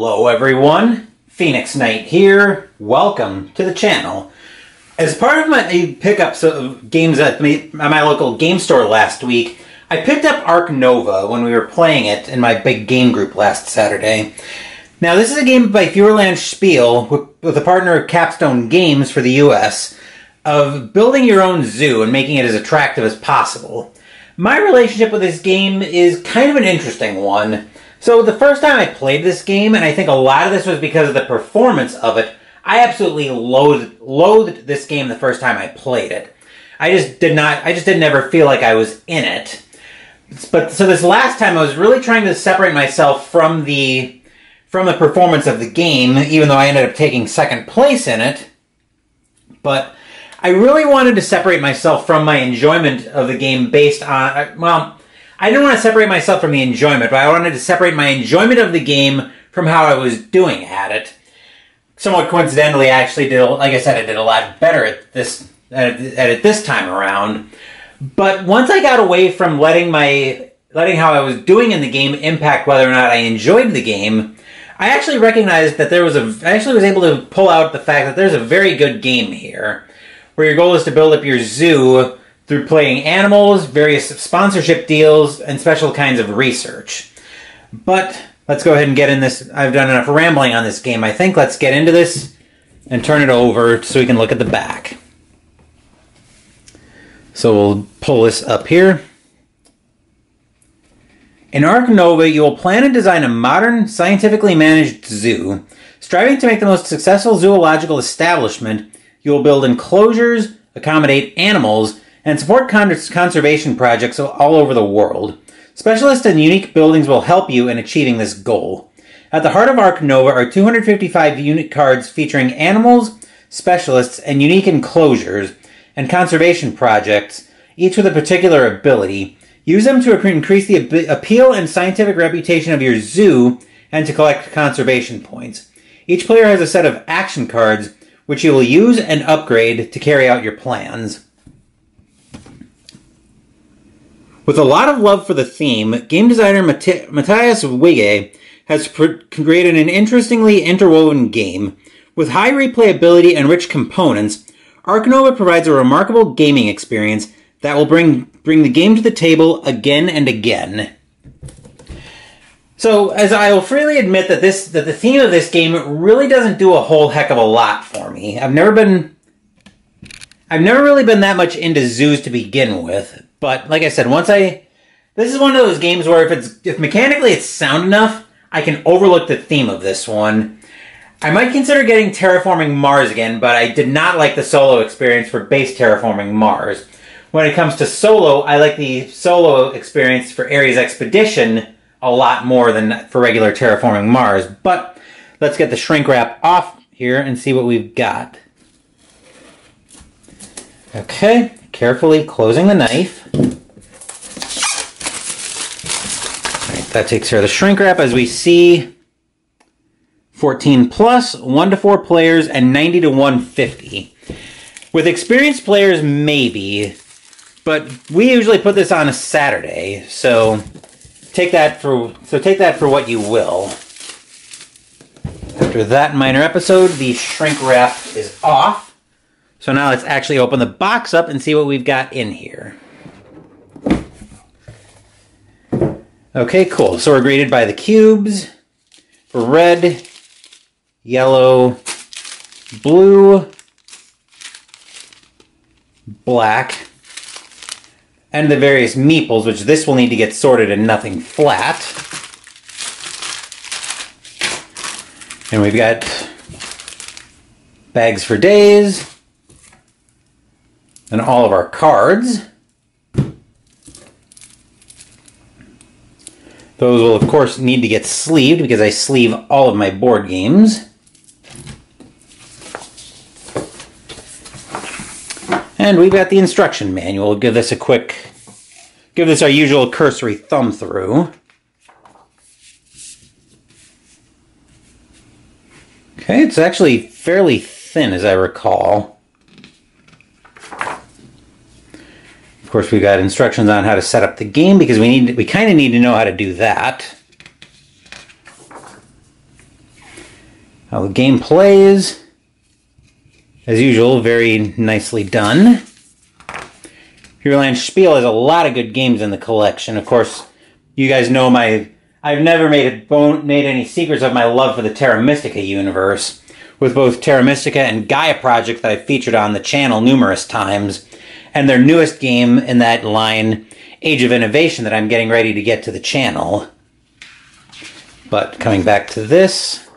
Hello everyone, Phoenix Knight here. Welcome to the channel. As part of my pickups of games at my local game store last week, I picked up Ark Nova when we were playing it in my big game group last Saturday. Now this is a game by Feuerland Spiele with a partner of Capstone Games for the US of building your own zoo and making it as attractive as possible. My relationship with this game is kind of an interesting one. So the first time I played this game, and I think a lot of this was because of the performance of it, I absolutely loathed this game the first time I played it. I just didn't ever feel like I was in it. But so this last time I was really trying to separate myself from the performance of the game, even though I ended up taking second place in it. But I really wanted to separate myself from my enjoyment of the game based on, well, I didn't want to separate myself from the enjoyment, but I wanted to separate my enjoyment of the game from how I was doing at it. Somewhat coincidentally, I actually did, like I said, I did a lot better at it this time around. But once I got away from letting how I was doing in the game impact whether or not I enjoyed the game, I actually recognized that I actually was able to pull out the fact that there's a very good game here, where your goal is to build up your zoo through playing animals, various sponsorship deals, and special kinds of research. But let's go ahead and get in this. I've done enough rambling on this game, I think. Let's get into this and turn it over so we can look at the back. So we'll pull this up here. In Ark Nova, you will plan and design a modern, scientifically managed zoo. Striving to make the most successful zoological establishment, you will build enclosures, accommodate animals, and support conservation projects all over the world. Specialist and unique buildings will help you in achieving this goal. At the heart of Ark Nova are 255 unit cards featuring animals, specialists, and unique enclosures and conservation projects, each with a particular ability. Use them to increase the appeal and scientific reputation of your zoo and to collect conservation points. Each player has a set of action cards which you will use and upgrade to carry out your plans. With a lot of love for the theme, game designer Matthias Wigge has created an interestingly interwoven game. With high replayability and rich components, Ark Nova provides a remarkable gaming experience that will bring the game to the table again and again. So, as I will freely admit that the theme of this game really doesn't do a whole heck of a lot for me. I've never really been that much into zoos to begin with. But like I said, this is one of those games where if mechanically it's sound enough, I can overlook the theme of this one. I might consider getting Terraforming Mars again, but I did not like the solo experience for base Terraforming Mars. When it comes to solo, I like the solo experience for Ares Expedition a lot more than for regular Terraforming Mars. But let's get the shrink wrap off here and see what we've got. Okay, carefully closing the knife. Alright, that takes care of the shrink wrap. As we see, 14 plus, 1 to 4 players, and 90 to 150. With experienced players, maybe, but we usually put this on a Saturday, so take that for what you will. After that minor episode, the shrink wrap is off. So now let's actually open the box up and see what we've got in here. Okay, cool. So we're greeted by the cubes for red, yellow, blue, black, and the various meeples, which this will need to get sorted in nothing flat. And we've got bags for days. And all of our cards. Those will, of course, need to get sleeved because I sleeve all of my board games. And we've got the instruction manual. We'll give this our usual cursory thumb through. Okay, it's actually fairly thin as I recall. Of course, we've got instructions on how to set up the game because we kind of need to know how to do that. How the game plays. As usual, very nicely done. Feuerland Spiele has a lot of good games in the collection. Of course, you guys know I've never made any secrets of my love for the Terra Mystica universe, with both Terra Mystica and Gaia Project that I've featured on the channel numerous times, and their newest game in that line, Age of Innovation, that I'm getting ready to get to the channel. But coming back to this,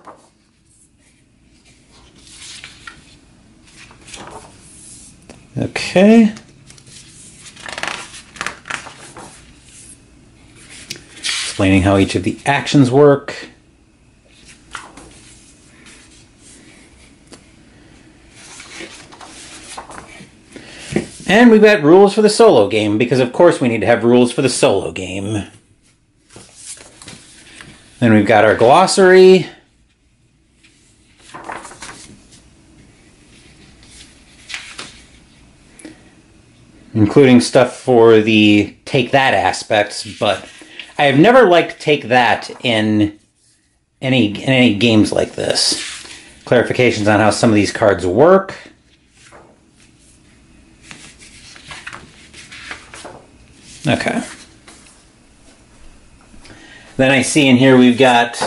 okay. Explaining how each of the actions work. And we've got rules for the solo game, because of course we need to have rules for the solo game. Then we've got our glossary. Including stuff for the take that aspects, but I have never liked take that in any games like this. Clarifications on how some of these cards work. Okay. Then I see in here we've got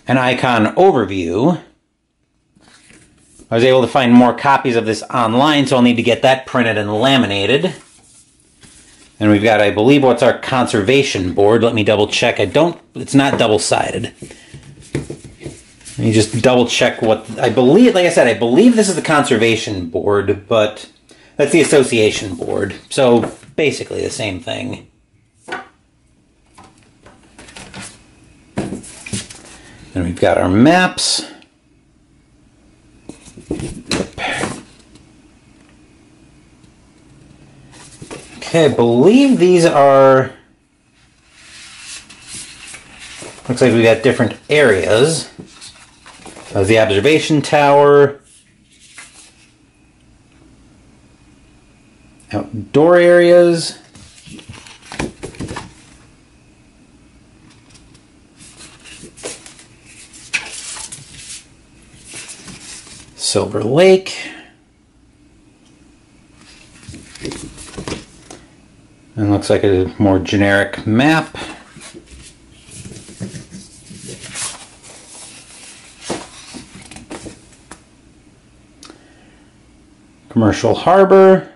an icon overview. I was able to find more copies of this online, so I'll need to get that printed and laminated. And we've got, I believe, what's our conservation board. Let me double check. It's not double-sided. Let me just double check what, I believe, like I said, I believe this is the conservation board, but that's the association board. So basically the same thing. Then we've got our maps. Okay, I believe these are... Looks like we've got different areas. There's the observation tower. Outdoor areas. Silver Lake. And looks like a more generic map. Commercial Harbor.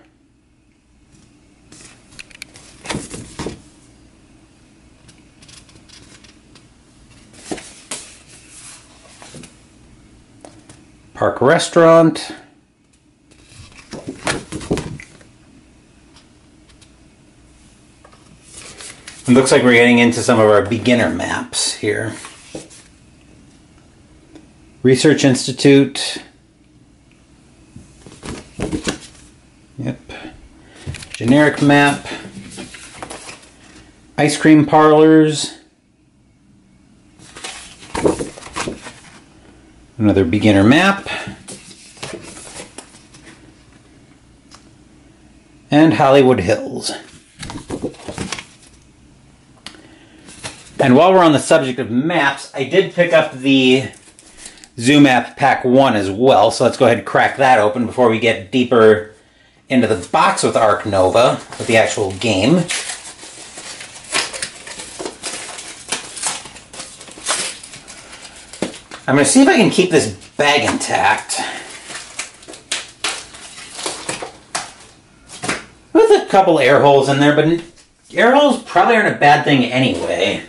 Park Restaurant. It looks like we're getting into some of our beginner maps here. Research Institute. Yep. Generic map. Ice cream parlors. Another beginner map. And Hollywood Hills. And while we're on the subject of maps, I did pick up the Zoo Map Pack 1 as well, so let's go ahead and crack that open before we get deeper into the box with Ark Nova, with the actual game. I'm going to see if I can keep this bag intact. With a couple air holes in there, but air holes probably aren't a bad thing anyway.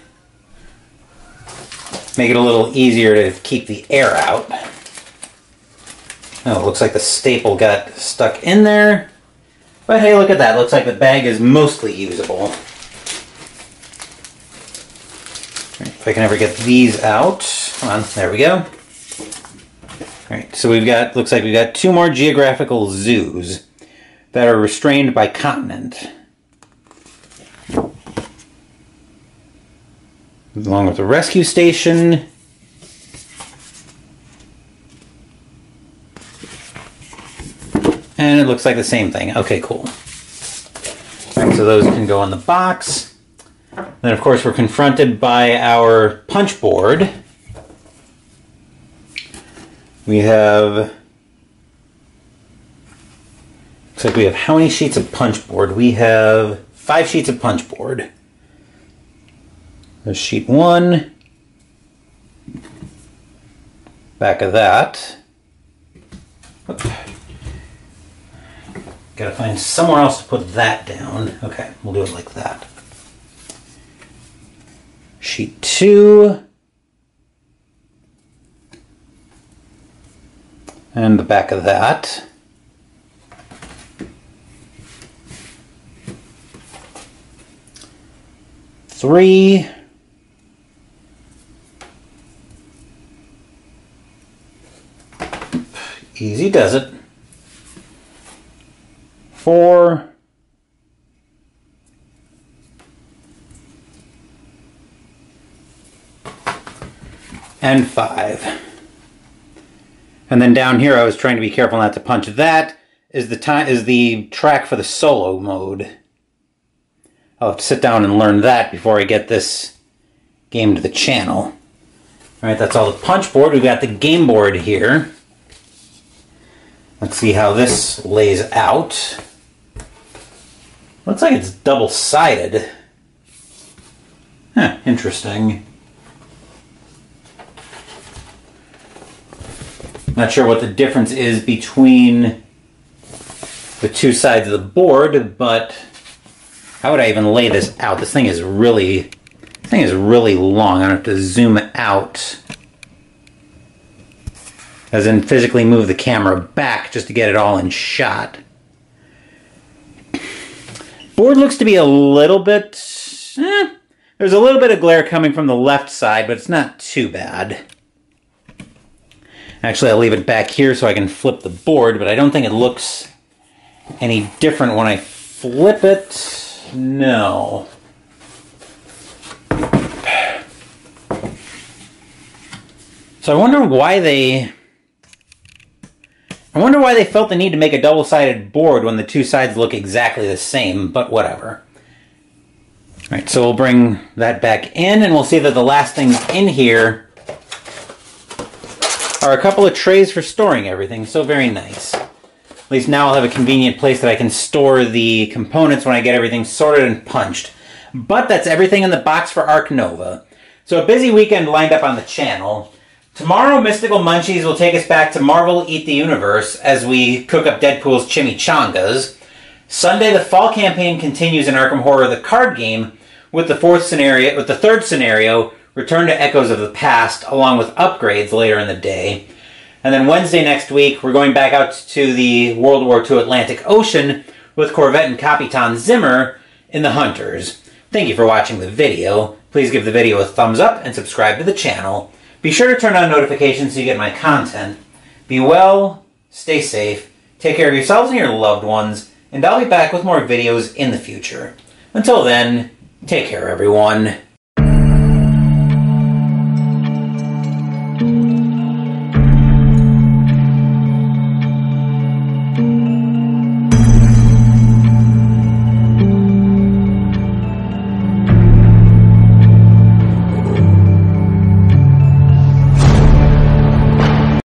Make it a little easier to keep the air out. Oh, it looks like the staple got stuck in there. But hey, look at that. Looks like the bag is mostly usable. If I can ever get these out. Come on, there we go. Alright, so we've got, looks like we've got 2 more geographical zoos that are restrained by continent. Along with the rescue station. And it looks like the same thing. Okay, cool. Alright, so those can go on the box. Then, of course, we're confronted by our punch board. We have... Looks like we have how many sheets of punch board? We have 5 sheets of punch board. There's sheet 1. Back of that. Oops. Gotta find somewhere else to put that down. Okay, we'll do it like that. Sheet 2. And the back of that. Three. Easy does it. 4. And 5. And then down here I was trying to be careful not to punch. That is the track for the solo mode. I'll have to sit down and learn that before I get this game to the channel. Alright, that's all the punch board. We've got the game board here. Let's see how this lays out. Looks like it's double-sided. Huh, interesting. Not sure what the difference is between the 2 sides of the board, but how would I even lay this out? This thing is really long. I have to zoom out, as in physically move the camera back just to get it all in shot. Board looks to be a little bit... there's a little bit of glare coming from the left side, but it's not too bad. Actually, I'll leave it back here so I can flip the board, but I don't think it looks any different when I flip it. No. So I wonder why they felt the need to make a double-sided board when the 2 sides look exactly the same, but whatever. Alright, so we'll bring that back in, and we'll see that the last things in here are a couple of trays for storing everything, so very nice. At least now I'll have a convenient place that I can store the components when I get everything sorted and punched. But that's everything in the box for Ark Nova. So a busy weekend lined up on the channel. Tomorrow, Mystical Munchies will take us back to Marvel Eat the Universe as we cook up Deadpool's chimichangas. Sunday, the fall campaign continues in Arkham Horror the card game with the third scenario, Return to Echoes of the Past, along with upgrades later in the day. And then Wednesday next week, we're going back out to the World War II Atlantic Ocean with Corvette and Capitan Zimmer in the Hunters. Thank you for watching the video. Please give the video a thumbs up and subscribe to the channel. Be sure to turn on notifications so you get my content. Be well, stay safe, take care of yourselves and your loved ones, and I'll be back with more videos in the future. Until then, take care everyone.